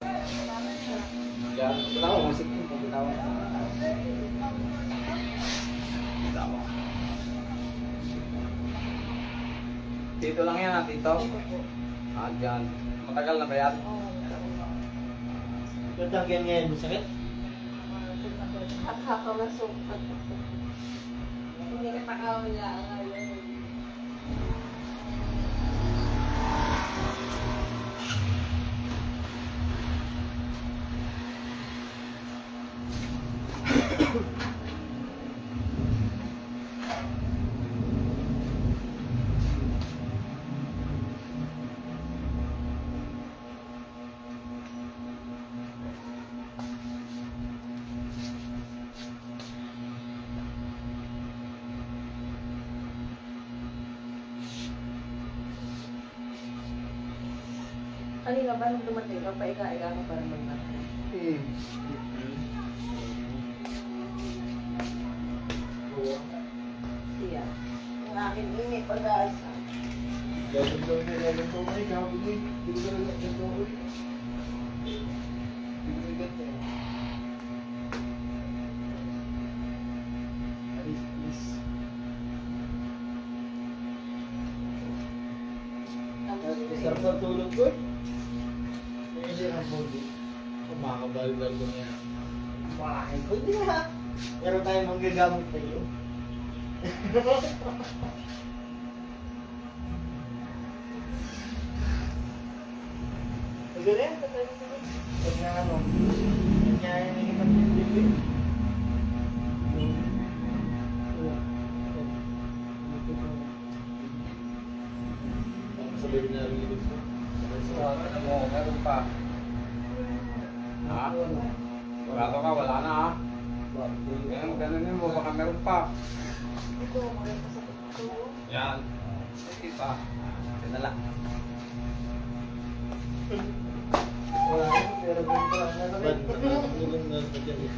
Yan, tawa musik mo, tawa. Tawa. Dito lang yan, tito. Ah, dyan. Matagal na ba yan? Ganda ganyan, masakit? At kakamasok. Hindi ka pakawala ngayon. Kanina ba nung dumating ka, paika-ika ka pa naman na. Siya. Ang akin ini, pag-aasa. Gawin daw niya, gawin daw niya, gawin niya. Hindi ko talaga gawin. Hindi ko ganda. Alis, alis. Sarap na tulog ko. Hindi na po. Kumakabal-bal ko niya. Bakit ko niya? Meron tayong manggagamit tayo. Magaling, tatalo ko. Pag na ano, kanya yung ipag-ibig. Sabi na rin ito. Ano mo, meron pa. Ha? Sigurado ka, wala na ha? Ganun mo, baka meron pa. Ito, maganda sa ito. Yan. Sige pa. Yan na lang. Wala rin, pero ganito.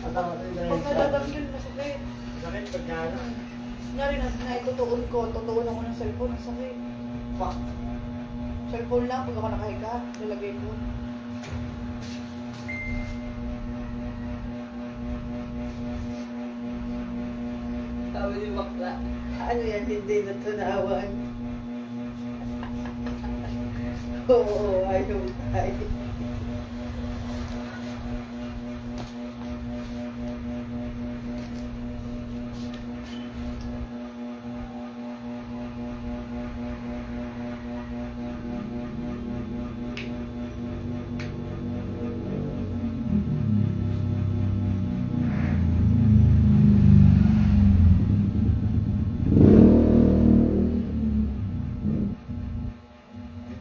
Pag nadadamdil, masakit. Sakit pag na ano. Nari na itutuon ko, tutuon ako ng cellphone, masakit. Fuck. Cellphone lang, pag ako nakahiga, lalagay ko. Sabi ni bakla, ano yan, hindi natunawan. Oo, ayaw tayo.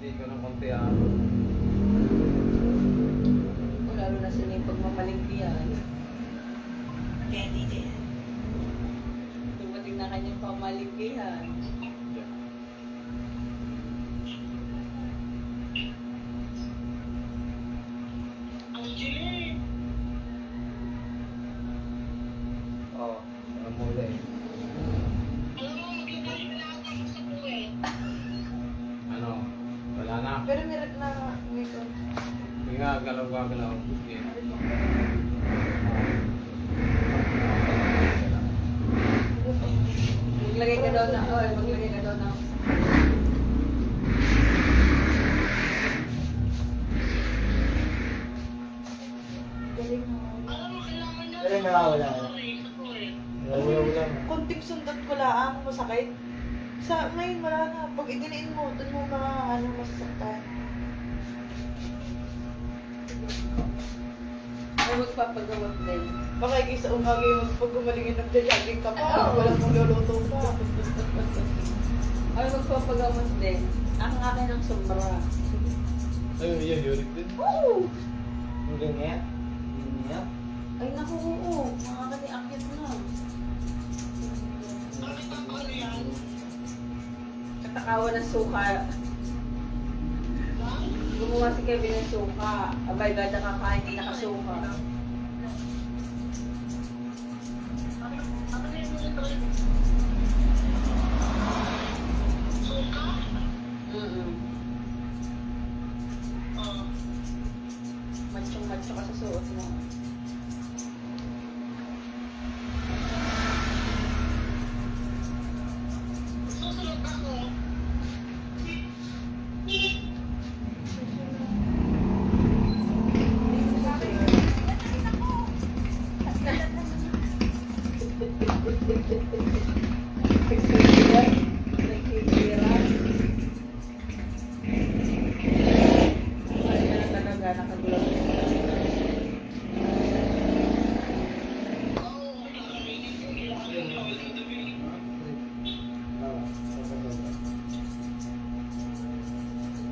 Hindi ko ng konti ha. Lalo na sila yung pagmamaligyan. Dumating na kanyang pamaligyan. Oo, alam mo ulit. Ano? Wala na. Pero meron na ngayon. Hindi nga, galaw-galaw. Sige. Maglagay ka daw na, maglagay ka daw na. Galing mo. Pero nakawala ko. Wala. Kunting sundat ko lang, masakit. Sa ngayon wala na. Pag idiniin mo, doon mo masasaktan. Ay, magpapagamot din. Baka ikisa umaga yung pag gumalingin nagja-jogging ka pa, walang mong luluto pa. Ay, magpapagamot din. Ang akin ng sombra. Ay, yurik din. Woo! Ang ganyan. Ganyan. Ay, naku, oo. Mga kani-akit na. Katakawan ng suka. Gumawa si Kevin ng suka. Abay, gada kakain na nakasuka. Macho at saka sa suot mo.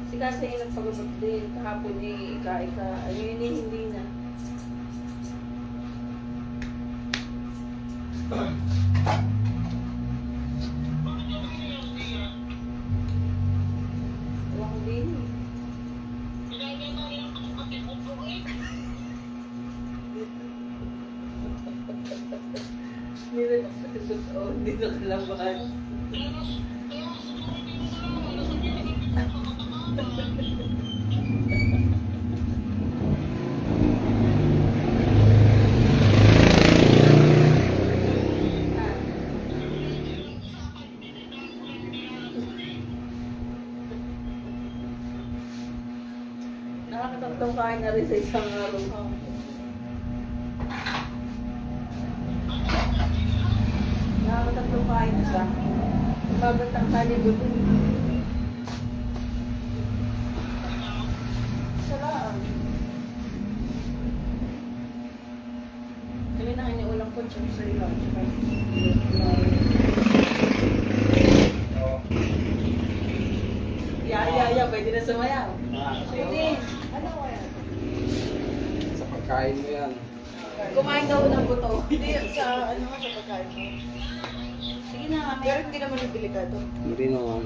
Si kasi yung nagpagabot din. Kahapon ika-ika. Ayun hindi na. Ewan ko din eh. Hindi rin ako sa totoo. Hindi nakalabas. Nakakatatlong kain na rin sa isang araw. Nakakatatlong kain na siya. Babantang talibot din. Salaan. Kami na iniulang ko siya sa ilaw. Ya, pwede na sumayaw. Pwede. Ano kaya? Sa pagkain mo yan. Kumain daw ng buto. Hindi, sa ano nga sa pagkain mo. Sige na, Pero hindi naman yung delikado. Hindi naman.